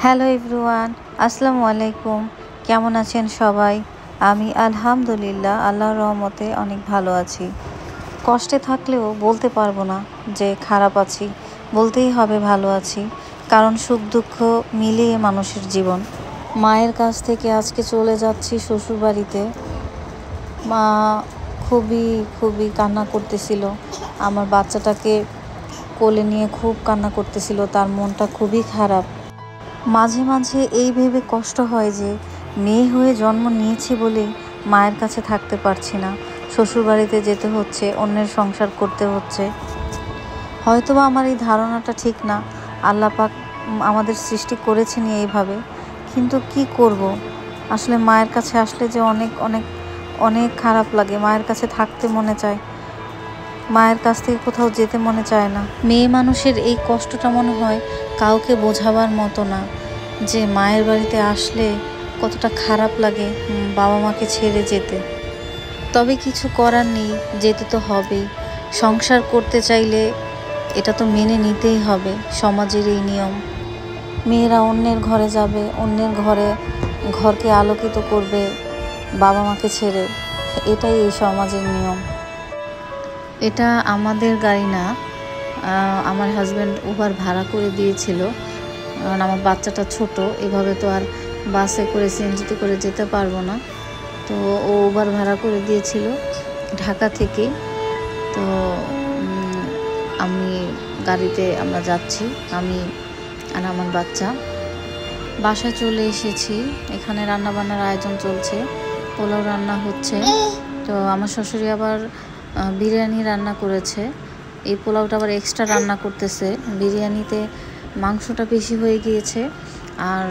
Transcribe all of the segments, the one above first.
Hello everyone, আসসালামু আলাইকুম। কেমন আছেন সবাই? আমি আলহামদুলিল্লাহ আল্লাহর রহমতে অনেক ভালো আছি। কষ্টে থাকলেও বলতে পারবো না যে খারাপ আছি, বলতেই হবে ভালো আছি, কারণ সুখ দুঃখ মিলিয়ে মানুষের জীবন। মায়ের কাছ থেকে আজকে চলে যাচ্ছি শ্বশুরবাড়িতে। মা খুবই খুবই কান্না করতেছিল, আমার বাচ্চাটাকে কোলে নিয়ে খুব কান্না করতেছিল, তার মনটা খুবই খারাপ। মাঝে মাঝে এই ভেবে কষ্ট হয় যে মেয়ে হয়ে জন্ম নিয়েছি বলে মায়ের কাছে থাকতে পারছি না, শ্বশুরবাড়িতে যেতে হচ্ছে, অন্যের সংসার করতে হচ্ছে। হয়তোবা আমার এই ধারণাটা ঠিক না, আল্লাহ পাক আমাদের সৃষ্টি করেছেনই এইভাবে, কিন্তু কি করব, আসলে মায়ের কাছে আসলে যে অনেক অনেক অনেক খারাপ লাগে। মায়ের কাছে থাকতে মনে চায়, মায়ের কাছ থেকে কোথাও যেতে মনে চায় না। মেয়ে মানুষের এই কষ্টটা মনে হয় কাউকে বোঝাবার মতো না, যে মায়ের বাড়িতে আসলে কতটা খারাপ লাগে বাবা মাকে ছেড়ে যেতে। তবে কিছু করার নেই, যেতে তো হবেই। সংসার করতে চাইলে এটা তো মেনে নিতেই হবে, সমাজের এই নিয়ম। মেয়েরা অন্যের ঘরে যাবে, অন্যের ঘরকে আলোকিত করবে বাবা মাকে ছেড়ে, এটাই এই সমাজের নিয়ম। এটা আমাদের গাড়ি না, আমার হাজব্যান্ড উবার ভাড়া করে দিয়েছিল, কারণ আমার বাচ্চাটা ছোট, এভাবে তো আর বাসে করে সিএনজিতে করে যেতে পারবো না। তো ও উবার ভাড়া করে দিয়েছিল ঢাকা থেকে। তো আমি গাড়িতে আমরা যাচ্ছি, আমি আর আমার বাচ্চা। বাসায় চলে এসেছি, এখানে রান্নাবান্নার আয়োজন চলছে, পোলাও রান্না হচ্ছে। তো আমার শাশুড়ি আবার বিরিয়ানি রান্না করেছে, এই পোলাওটা আবার এক্সট্রা রান্না করতেছে। বিরিয়ানিতে মাংসটা বেশি হয়ে গিয়েছে আর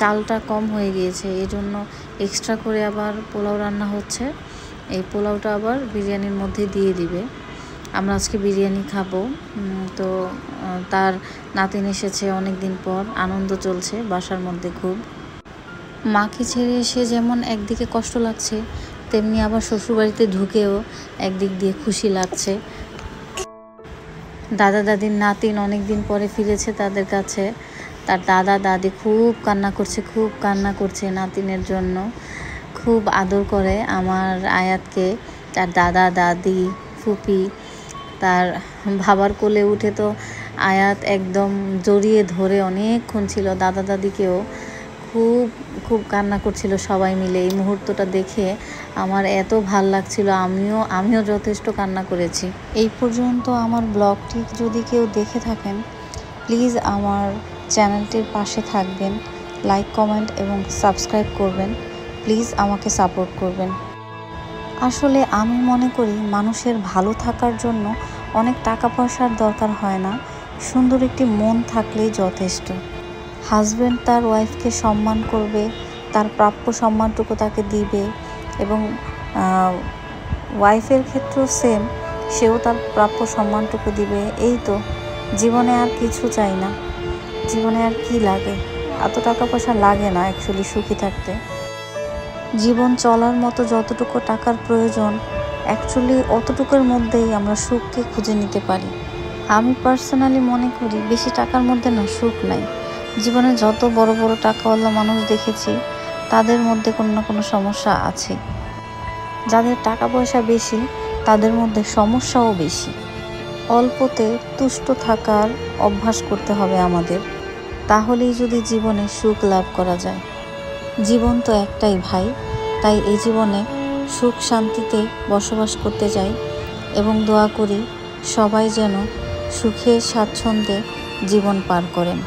চালটা কম হয়ে গিয়েছে, এই জন্য এক্সট্রা করে আবার পোলাও রান্না হচ্ছে। এই পোলাওটা আবার বিরিয়ানির মধ্যে দিয়ে দিবে। আমরা আজকে বিরিয়ানি খাবো। তো তার নাতিন এসেছে অনেক দিন পর, আনন্দ চলছে বাসার মধ্যে খুব। মাকে ছেড়ে এসে যেমন একদিকে কষ্ট লাগছে, তেমনি আবার শ্বশুরবাড়িতে ঢুকেও একদিক দিয়ে খুশি লাগছে। দাদা দাদির নাতিন অনেক দিন পরে ফিরেছে তাদের কাছে। তার দাদা দাদি খুব কান্না করছে নাতিনের জন্য, খুব আদর করে আমার আয়াতকে। তার দাদা দাদি ফুপি তার বাবার কোলে উঠে তো আয়াত একদম জড়িয়ে ধরে অনেকক্ষণ ছিল। দাদা দাদিকেও খুব খুব কান্না করছিল সবাই মিলে। এই মুহূর্তটা দেখে আমার এত ভাল লাগছিল, আমিও যথেষ্ট কান্না করেছি। এই পর্যন্ত আমার ব্লগটি যদি কেউ দেখে থাকেন, প্লিজ আমার চ্যানেলটির পাশে থাকবেন, লাইক কমেন্ট এবং সাবস্ক্রাইব করবেন। প্লিজ আমাকে সাপোর্ট করবেন। আসলে আমি মনে করি মানুষের ভালো থাকার জন্য অনেক টাকা পয়সার দরকার হয় না, সুন্দর একটি মন থাকলেই যথেষ্ট। হাজব্যান্ড তার ওয়াইফকে সম্মান করবে, তার প্রাপ্য সম্মানটুকু তাকে দিবে, এবং ওয়াইফের ক্ষেত্রেও সেম, সেও তার প্রাপ্য সম্মানটুকু দিবে। এই তো জীবনে আর কিছু চাই না, জীবনে আর কি লাগে, এত টাকা পয়সা লাগে না অ্যাকচুয়ালি সুখী থাকতে। জীবন চলার মতো যতটুকু টাকার প্রয়োজন, অ্যাকচুয়ালি অতটুকুর মধ্যেই আমরা সুখকে খুঁজে নিতে পারি। আমি পার্সোনালি মনে করি বেশি টাকার মধ্যে না সুখ নাই। জীবনে যত বড় বড় টাকাওয়ালা মানুষ দেখেছি, তাদের মধ্যে কোনো না কোনো সমস্যা আছে। যাদের টাকা পয়সা বেশি, তাদের মধ্যে সমস্যাও বেশি। অল্পতে তুষ্ট থাকার অভ্যাস করতে হবে আমাদের, তাহলেই যদি জীবনে সুখ লাভ করা যায়। জীবন তো একটাই ভাই, তাই এই জীবনে সুখ শান্তিতে বসবাস করতে চাই এবং দোয়া করি সবাই যেন সুখে স্বাচ্ছন্দ্যে জীবন পার করেন।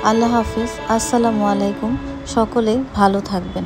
আল্লাহ হাফিজ, আসসালামু আলাইকুম। সকলে ভালো থাকবেন।